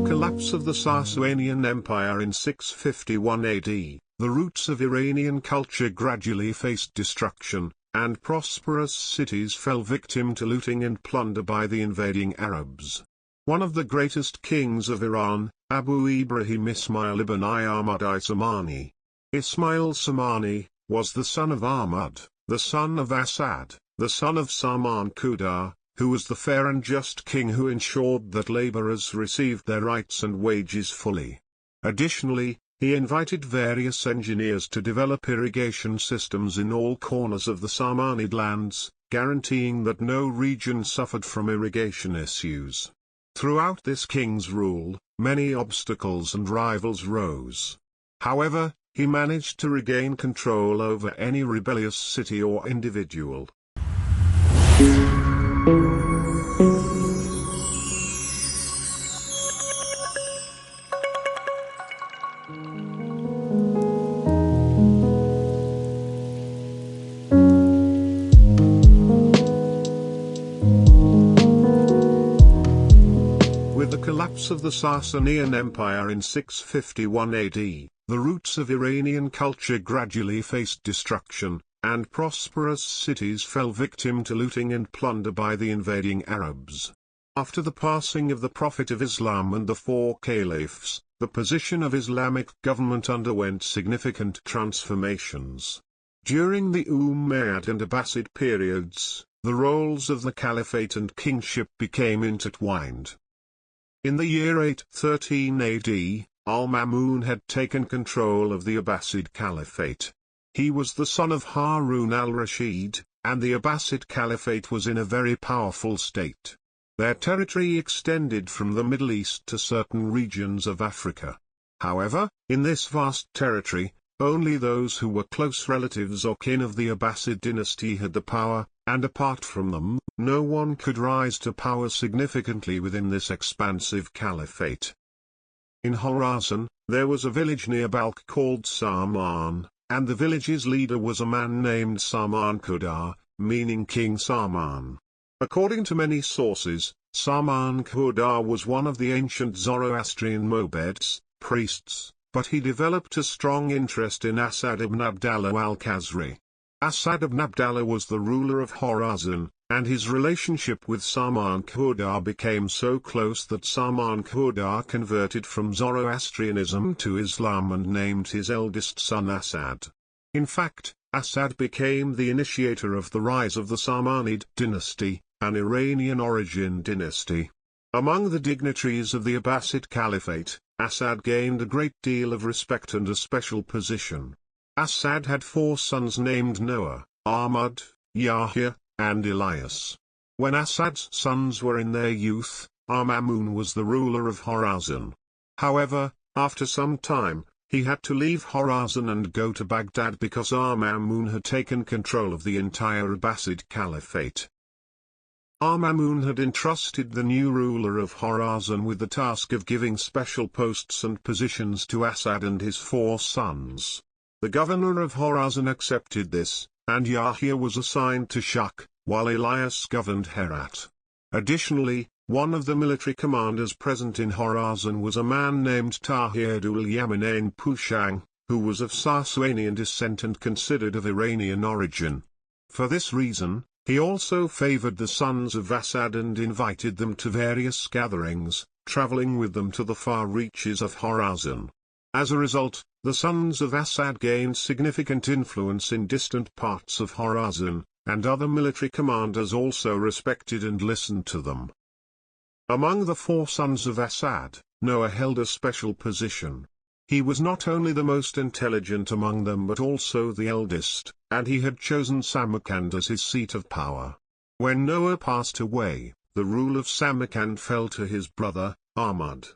collapse of the Sasanian Empire in 651 AD, the roots of Iranian culture gradually faced destruction, and prosperous cities fell victim to looting and plunder by the invading Arabs. One of the greatest kings of Iran, Abū Ibrāhīm Ismā'īl ibn-i Ahmad-i Sāmani, Ismail-i Samani, was the son of Ahmad, the son of Asad, the son of Saman Khuda, who was the fair and just king who ensured that laborers received their rights and wages fully. Additionally, he invited various engineers to develop irrigation systems in all corners of the Samanid lands, guaranteeing that no region suffered from irrigation issues. Throughout this king's rule, many obstacles and rivals rose. However, he managed to regain control over any rebellious city or individual. With the collapse of the Sasanian Empire in 651 AD, the roots of Iranian culture gradually faced destruction, and prosperous cities fell victim to looting and plunder by the invading Arabs. After the passing of the Prophet of Islam and the four caliphs, the position of Islamic government underwent significant transformations. During the Umayyad and Abbasid periods, the roles of the caliphate and kingship became intertwined. In the year 813 AD, Al-Mamun had taken control of the Abbasid Caliphate. He was the son of Harun al-Rashid, and the Abbasid Caliphate was in a very powerful state. Their territory extended from the Middle East to certain regions of Africa. However, in this vast territory, only those who were close relatives or kin of the Abbasid dynasty had the power, and apart from them, no one could rise to power significantly within this expansive caliphate. In Khorasan, there was a village near Balkh called Saman, and the village's leader was a man named Saman Khuda, meaning King Saman. According to many sources, Saman Khuda was one of the ancient Zoroastrian mobeds, priests, but he developed a strong interest in Asad ibn Abdallah al-Khazri. Asad ibn Abdallah was the ruler of Khorasan, and his relationship with Saman Khuda became so close that Saman Khuda converted from Zoroastrianism to Islam and named his eldest son Asad. In fact, Asad became the initiator of the rise of the Samanid dynasty, an Iranian origin dynasty. Among the dignitaries of the Abbasid Caliphate, Asad gained a great deal of respect and a special position. Asad had four sons named Noah, Ahmad, Yahya, and Elias. When Asad's sons were in their youth, Al-Mamun was the ruler of Khorasan. However, after some time, he had to leave Khorasan and go to Baghdad because Al-Mamun had taken control of the entire Abbasid Caliphate. Al-Mamun had entrusted the new ruler of Khorasan with the task of giving special posts and positions to Asad and his four sons. The governor of Khorasan accepted this, and Yahya was assigned to Shak, while Elias governed Herat. Additionally, one of the military commanders present in Khorasan was a man named Tahir-ul-Yamanain Pushang, who was of Sasanian descent and considered of Iranian origin. For this reason, he also favored the sons of Asad and invited them to various gatherings, traveling with them to the far reaches of Khorasan. As a result, the sons of Asad gained significant influence in distant parts of Khorasan, and other military commanders also respected and listened to them. Among the four sons of Asad, Noah held a special position. He was not only the most intelligent among them but also the eldest, and he had chosen Samarkand as his seat of power. When Noah passed away, the rule of Samarkand fell to his brother, Ahmad.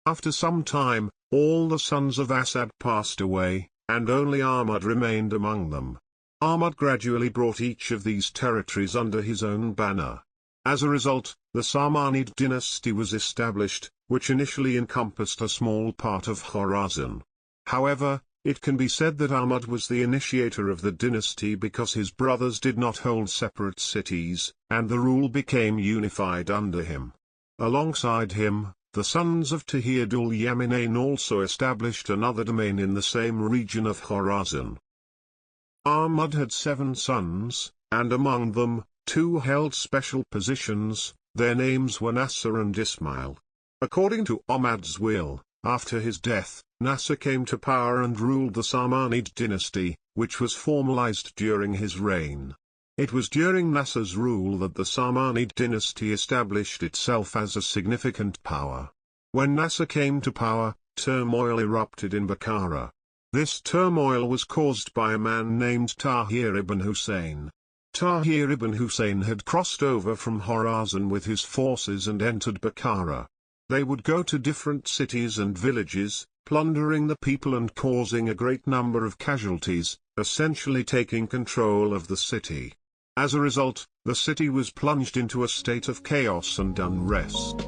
After some time, all the sons of Asad passed away, and only Ahmad remained among them. Ahmad gradually brought each of these territories under his own banner. As a result, the Samanid dynasty was established, which initially encompassed a small part of Khorasan. However, it can be said that Ahmad was the initiator of the dynasty because his brothers did not hold separate cities, and the rule became unified under him. Alongside him, The sons of Tahir-ul Yaminain also established another domain in the same region of Khorasan. Ahmad had 7 sons, and among them, 2 held special positions. Their names were Nasser and Ismail. According to Ahmad's will, after his death, Nasser came to power and ruled the Samanid dynasty, which was formalized during his reign. It was during Nasser's rule that the Samanid dynasty established itself as a significant power. When Nasser came to power, turmoil erupted in Bukhara. This turmoil was caused by a man named Tahir ibn Hussein. Tahir ibn Hussein had crossed over from Khorasan with his forces and entered Bukhara. They would go to different cities and villages, plundering the people and causing a great number of casualties, essentially taking control of the city. As a result, the city was plunged into a state of chaos and unrest.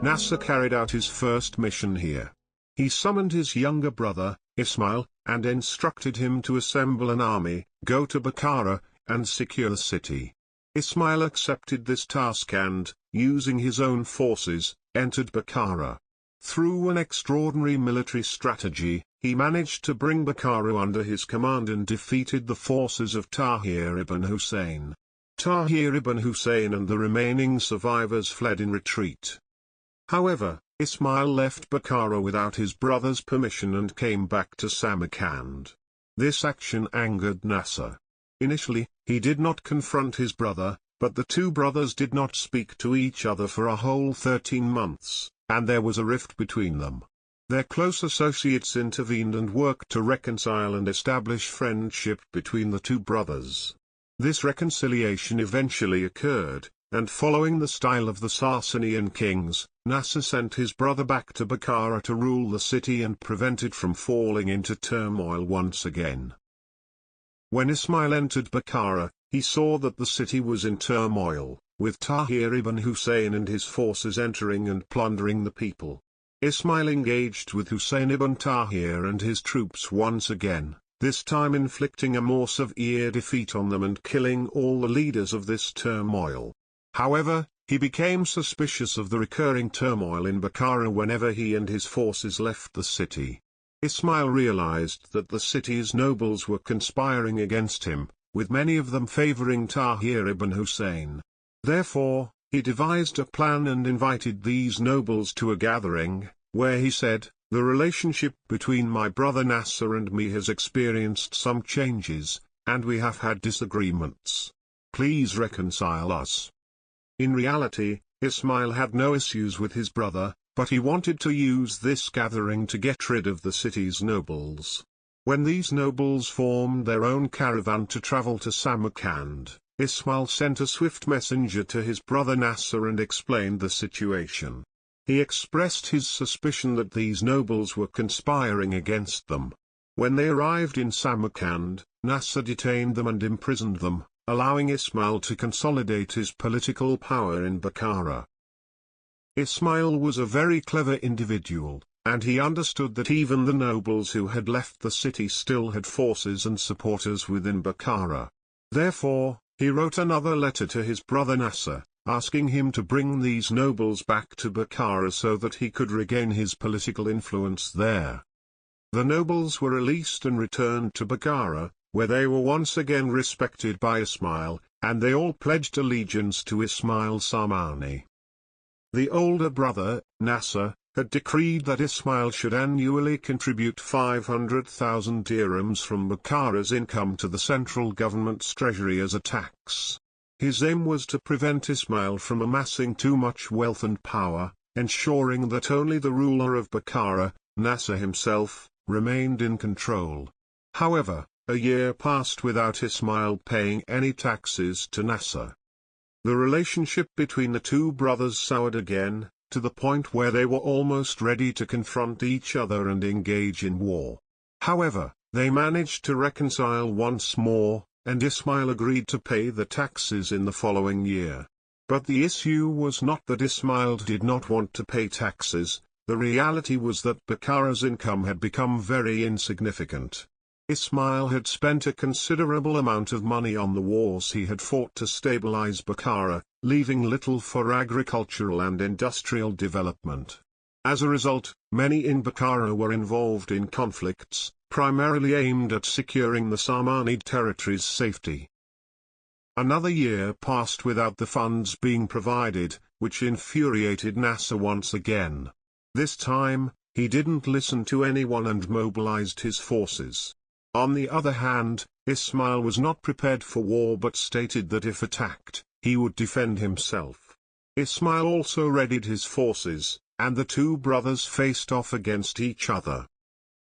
Nasser carried out his first mission here. He summoned his younger brother, Ismail, and instructed him to assemble an army, go to Bukhara, and secure the city. Ismail accepted this task and, using his own forces, entered Bukhara. Through an extraordinary military strategy, he managed to bring Bukhara under his command and defeated the forces of Tahir ibn Hussein. Tahir ibn Hussein and the remaining survivors fled in retreat. However, Ismail left Bukhara without his brother's permission and came back to Samarkand. This action angered Nasser. Initially, he did not confront his brother, but the 2 brothers did not speak to each other for a whole 13 months, and there was a rift between them. Their close associates intervened and worked to reconcile and establish friendship between the 2 brothers. This reconciliation eventually occurred, and following the style of the Sasanian kings, Nasser sent his brother back to Bukhara to rule the city and prevent it from falling into turmoil once again. When Ismail entered Bukhara, he saw that the city was in turmoil, with Tahir ibn Hussein and his forces entering and plundering the people. Ismail engaged with Hussein ibn Tahir and his troops once again, this time inflicting a more severe defeat on them and killing all the leaders of this turmoil. However, he became suspicious of the recurring turmoil in Bukhara whenever he and his forces left the city. Ismail realized that the city's nobles were conspiring against him, with many of them favoring Tahir ibn Hussein. Therefore, he devised a plan and invited these nobles to a gathering, where he said, "The relationship between my brother Nasser and me has experienced some changes, and we have had disagreements. Please reconcile us." In reality, Ismail had no issues with his brother, but he wanted to use this gathering to get rid of the city's nobles. When these nobles formed their own caravan to travel to Samarkand, Ismail sent a swift messenger to his brother Nasser and explained the situation. He expressed his suspicion that these nobles were conspiring against them. When they arrived in Samarkand, Nasser detained them and imprisoned them, allowing Ismail to consolidate his political power in Bukhara. Ismail was a very clever individual, and he understood that even the nobles who had left the city still had forces and supporters within Bukhara. Therefore, he wrote another letter to his brother Nasser, asking him to bring these nobles back to Bukhara so that he could regain his political influence there. The nobles were released and returned to Bukhara, where they were once again respected by Ismail, and they all pledged allegiance to Ismail-i Samani. The older brother, Nasser, had decreed that Ismail should annually contribute 500,000 dirhams from Bukhara's income to the central government's treasury as a tax. His aim was to prevent Ismail from amassing too much wealth and power, ensuring that only the ruler of Bukhara, Nasser himself, remained in control. However, a year passed without Ismail paying any taxes to Nasser. The relationship between the 2 brothers soured again, to the point where they were almost ready to confront each other and engage in war. However, they managed to reconcile once more, and Ismail agreed to pay the taxes in the following year. But the issue was not that Ismail did not want to pay taxes, the reality was that Bukhara's income had become very insignificant. Ismail had spent a considerable amount of money on the wars he had fought to stabilize Bukhara, leaving little for agricultural and industrial development. As a result, many in Bukhara were involved in conflicts, primarily aimed at securing the Samanid territory's safety. Another year passed without the funds being provided, which infuriated Nasser once again. This time, he didn't listen to anyone and mobilized his forces. On the other hand, Ismail was not prepared for war but stated that if attacked, he would defend himself. Ismail also readied his forces, and the two brothers faced off against each other.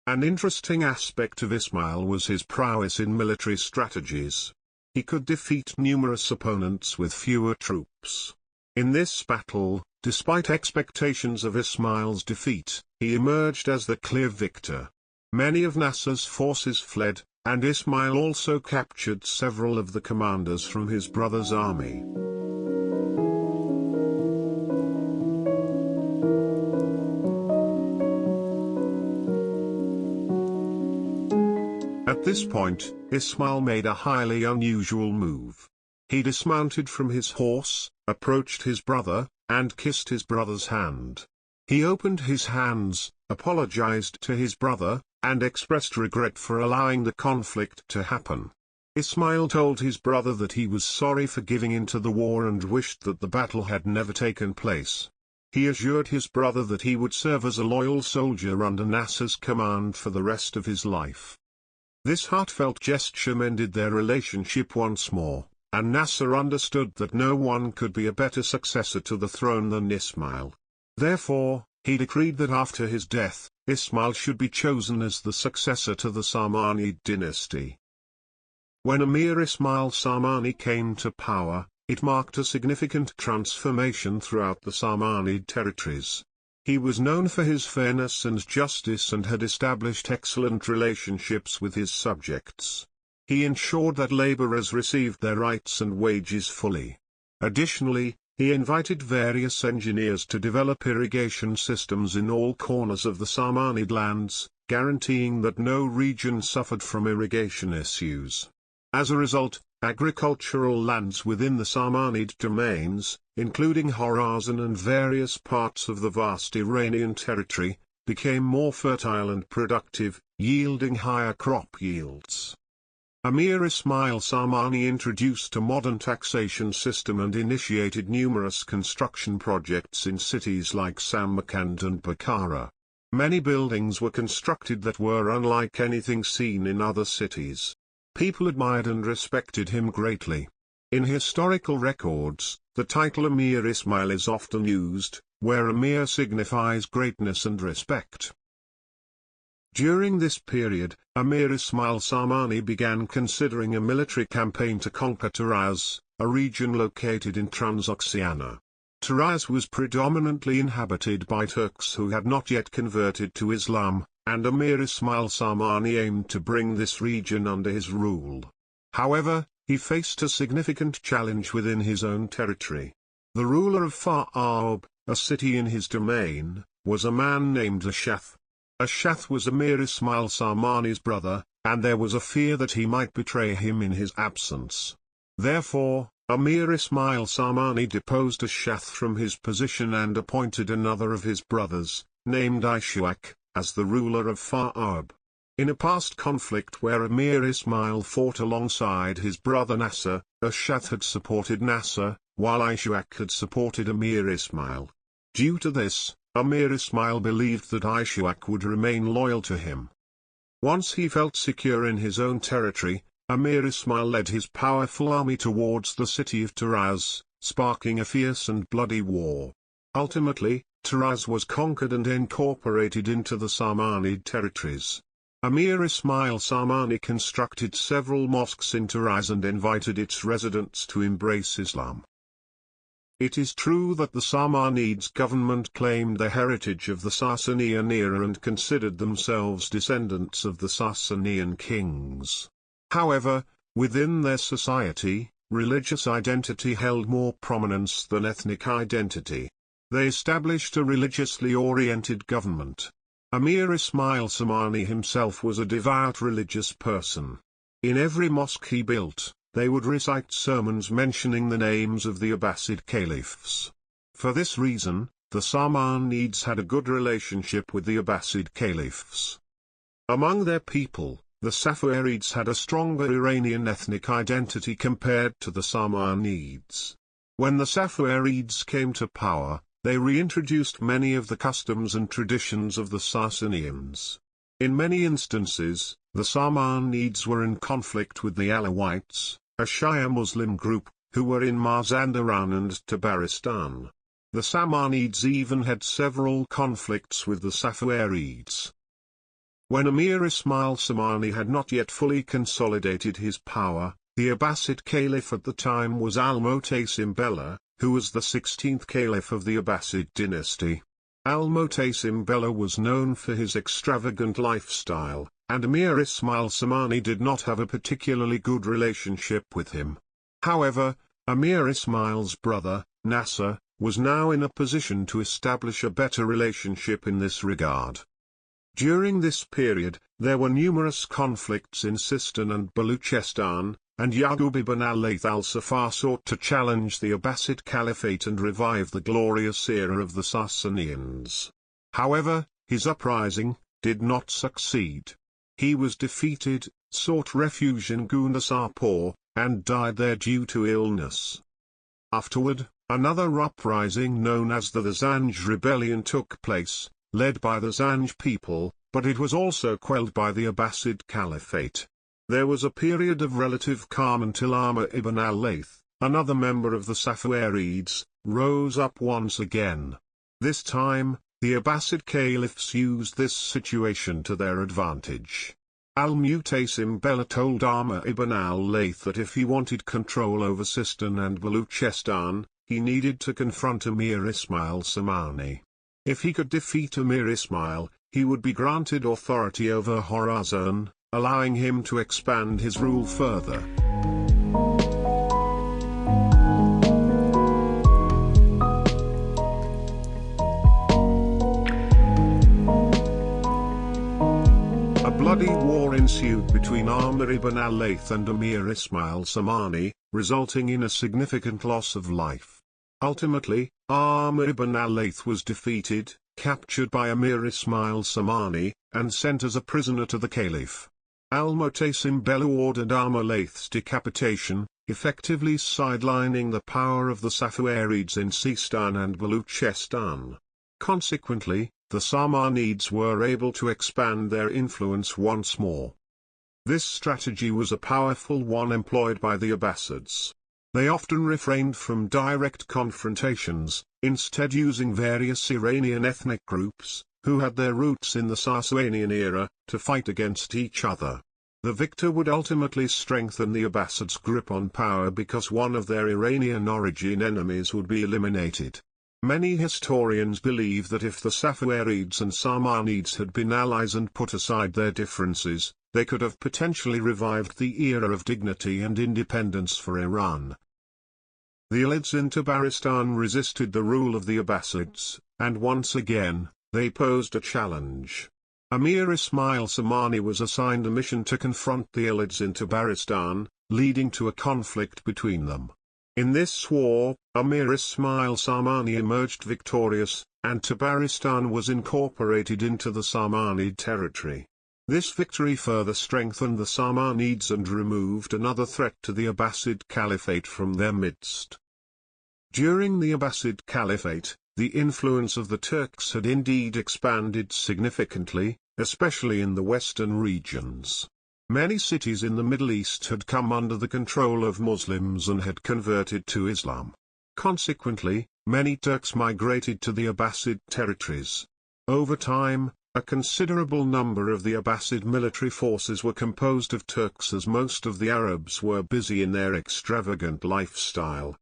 An interesting aspect of Ismail was his prowess in military strategies. He could defeat numerous opponents with fewer troops. In this battle, despite expectations of Ismail's defeat, he emerged as the clear victor. Many of Nasser's forces fled, and Ismail also captured several of the commanders from his brother's army. At this point, Ismail made a highly unusual move. He dismounted from his horse, approached his brother, and kissed his brother's hand. He opened his hands, apologized to his brother, and expressed regret for allowing the conflict to happen. Ismail told his brother that he was sorry for giving in to the war and wished that the battle had never taken place. He assured his brother that he would serve as a loyal soldier under Nasser's command for the rest of his life. This heartfelt gesture mended their relationship once more, and Nasser understood that no one could be a better successor to the throne than Ismail. Therefore, he decreed that after his death, Ismail should be chosen as the successor to the Samanid dynasty. When Amir Ismail Samani came to power, it marked a significant transformation throughout the Samanid territories. He was known for his fairness and justice and had established excellent relationships with his subjects. He ensured that laborers received their rights and wages fully. Additionally, he invited various engineers to develop irrigation systems in all corners of the Samanid lands, guaranteeing that no region suffered from irrigation issues. As a result, agricultural lands within the Samanid domains, including Khorasan and various parts of the vast Iranian territory, became more fertile and productive, yielding higher crop yields. Amir Ismail Samani introduced a modern taxation system and initiated numerous construction projects in cities like Samarkand and Bukhara. Many buildings were constructed that were unlike anything seen in other cities. People admired and respected him greatly. In historical records, the title Amir Ismail is often used, where Amir signifies greatness and respect. During this period, Amir Ismail Samani began considering a military campaign to conquer Taraz, a region located in Transoxiana. Taraz was predominantly inhabited by Turks who had not yet converted to Islam, and Amir Ismail Samani aimed to bring this region under his rule. However, he faced a significant challenge within his own territory. The ruler of Fa'ab, a city in his domain, was a man named Ashath. Ashath was Amir Ismail Samani's brother, and there was a fear that he might betray him in his absence. Therefore, Amir Ismail Samani deposed Ashath from his position and appointed another of his brothers, named Ishuak, as the ruler of Fa'ab. In a past conflict where Amir Ismail fought alongside his brother Nasser, Ashath had supported Nasser, while Ishuak had supported Amir Ismail. Due to this, Amir Ismail believed that Ishuak would remain loyal to him. Once he felt secure in his own territory, Amir Ismail led his powerful army towards the city of Taraz, sparking a fierce and bloody war. Ultimately, Taraz was conquered and incorporated into the Samanid territories. Amir Ismail Samani constructed several mosques in Taraz and invited its residents to embrace Islam. It is true that the Samanids government claimed the heritage of the Sasanian era and considered themselves descendants of the Sasanian kings. However, within their society, religious identity held more prominence than ethnic identity. They established a religiously oriented government. Amir Ismail Samani himself was a devout religious person. In every mosque he built, they would recite sermons mentioning the names of the Abbasid caliphs. For this reason, the Samanids had a good relationship with the Abbasid caliphs. Among their people, the Safavids had a stronger Iranian ethnic identity compared to the Samanids. When the Safavids came to power, they reintroduced many of the customs and traditions of the Sasanians. In many instances, the Samanids were in conflict with the Alawites, a Shia Muslim group, who were in Mazandaran and Tabaristan. The Samanids even had several conflicts with the Safavids. When Amir Ismail Samani had not yet fully consolidated his power, the Abbasid caliph at the time was Al-Mu'tasim Billah, who was the 16th caliph of the Abbasid dynasty. Al-Mu'tasim Billah was known for his extravagant lifestyle, and Amir Ismail Samani did not have a particularly good relationship with him. However, Amir Ismail's brother, Nasser, was now in a position to establish a better relationship in this regard. During this period, there were numerous conflicts in Sistan and Baluchistan, and Yaqub ibn al-Layth al-Safar sought to challenge the Abbasid Caliphate and revive the glorious era of the Sasanians. However, his uprising did not succeed. He was defeated, sought refuge in Gundasapur, and died there due to illness. Afterward, another uprising known as the Zanj Rebellion took place, led by the Zanj people, but it was also quelled by the Abbasid Caliphate. There was a period of relative calm until Amr ibn al-Layth, another member of the Safavids, rose up once again. This time, the Abbasid caliphs used this situation to their advantage. Al-Mu'tasim Billah told Amr ibn al-Layth that if he wanted control over Sistan and Baluchistan, he needed to confront Amir Ismail Samani. If he could defeat Amir Ismail, he would be granted authority over Khorasan, allowing him to expand his rule further. A bloody war ensued between Amr ibn al-Layth and Amir Ismail Samani, resulting in a significant loss of life. Ultimately, Amr ibn al-Layth was defeated, captured by Amir Ismail Samani, and sent as a prisoner to the caliph. Al-Mu'tasim Billah ordered Amr al-Layth's decapitation, effectively sidelining the power of the Safavids in Sistan and Baluchistan. Consequently, the Samanids were able to expand their influence once more. This strategy was a powerful one employed by the Abbasids. They often refrained from direct confrontations, instead using various Iranian ethnic groups, who had their roots in the Sasanian era, to fight against each other. The victor would ultimately strengthen the Abbasids' grip on power because one of their Iranian origin enemies would be eliminated. Many historians believe that if the Safavids and Samanids had been allies and put aside their differences, they could have potentially revived the era of dignity and independence for Iran. The Alids in Tabaristan resisted the rule of the Abbasids, and once again, they posed a challenge. Amir Ismail Samani was assigned a mission to confront the Alids in Tabaristan, leading to a conflict between them. In this war, Amir Ismail Samani emerged victorious, and Tabaristan was incorporated into the Samanid territory. This victory further strengthened the Samanids and removed another threat to the Abbasid Caliphate from their midst. During the Abbasid Caliphate, the influence of the Turks had indeed expanded significantly, especially in the western regions. Many cities in the Middle East had come under the control of Muslims and had converted to Islam. Consequently, many Turks migrated to the Abbasid territories. Over time, a considerable number of the Abbasid military forces were composed of Turks, as most of the Arabs were busy in their extravagant lifestyle.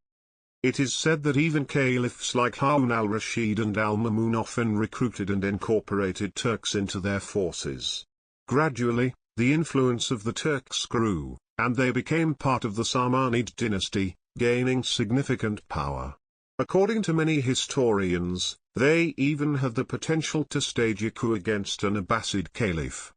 It is said that even caliphs like Harun al-Rashid and al-Mamun often recruited and incorporated Turks into their forces. Gradually, the influence of the Turks grew, and they became part of the Samanid dynasty, gaining significant power. According to many historians, They even had the potential to stage a coup against an Abbasid caliph.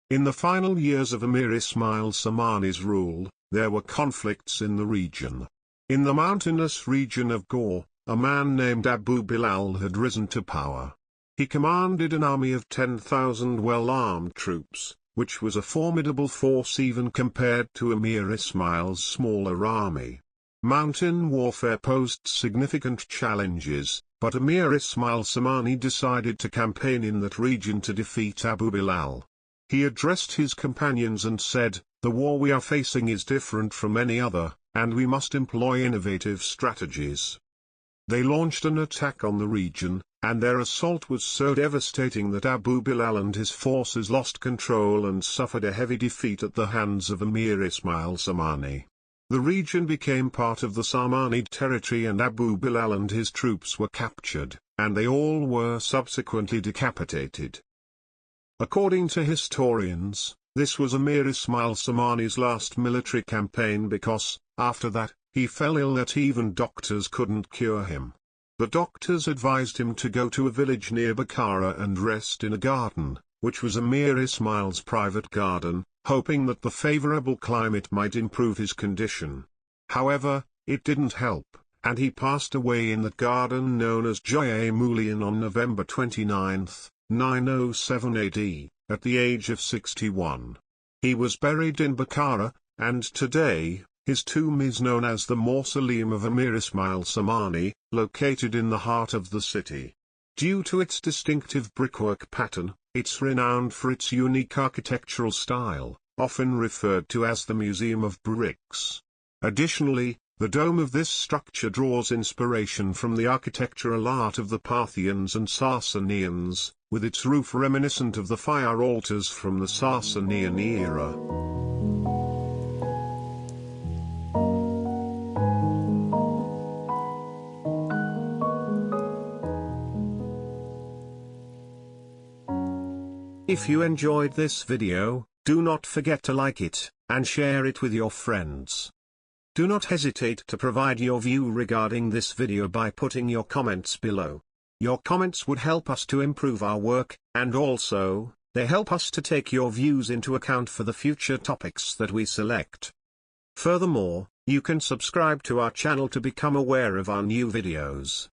In the final years of Amir Ismail Samani's rule, there were conflicts in the region. In the mountainous region of Ghor, a man named Abu Bilal had risen to power. He commanded an army of 10,000 well-armed troops, which was a formidable force even compared to Amir Ismail's smaller army. Mountain warfare posed significant challenges, but Amir Ismail Samani decided to campaign in that region to defeat Abu Bilal. He addressed his companions and said, "The war we are facing is different from any other, and we must employ innovative strategies." They launched an attack on the region, and their assault was so devastating that Abu Bilal and his forces lost control and suffered a heavy defeat at the hands of Amir Ismail Samani. The region became part of the Samanid territory and Abu Bilal and his troops were captured, and they all were subsequently decapitated. According to historians, this was Amir Ismail Samani's last military campaign because, after that, he fell ill that even doctors couldn't cure him. The doctors advised him to go to a village near Bukhara and rest in a garden, which was Amir Ismail's private garden, hoping that the favorable climate might improve his condition. However, it didn't help, and he passed away in the garden known as Jaya-e-Mulian on November 29, 907 AD, at the age of 61. He was buried in Bukhara, and today, his tomb is known as the Mausoleum of Amir Ismail Samani, located in the heart of the city. Due to its distinctive brickwork pattern, it's renowned for its unique architectural style, often referred to as the Museum of Bricks. Additionally, the dome of this structure draws inspiration from the architectural art of the Parthians and Sasanians, with its roof reminiscent of the fire altars from the Sasanian era. If you enjoyed this video, do not forget to like it, and share it with your friends. Do not hesitate to provide your view regarding this video by putting your comments below. Your comments would help us to improve our work, and also, they help us to take your views into account for the future topics that we select. Furthermore, you can subscribe to our channel to become aware of our new videos.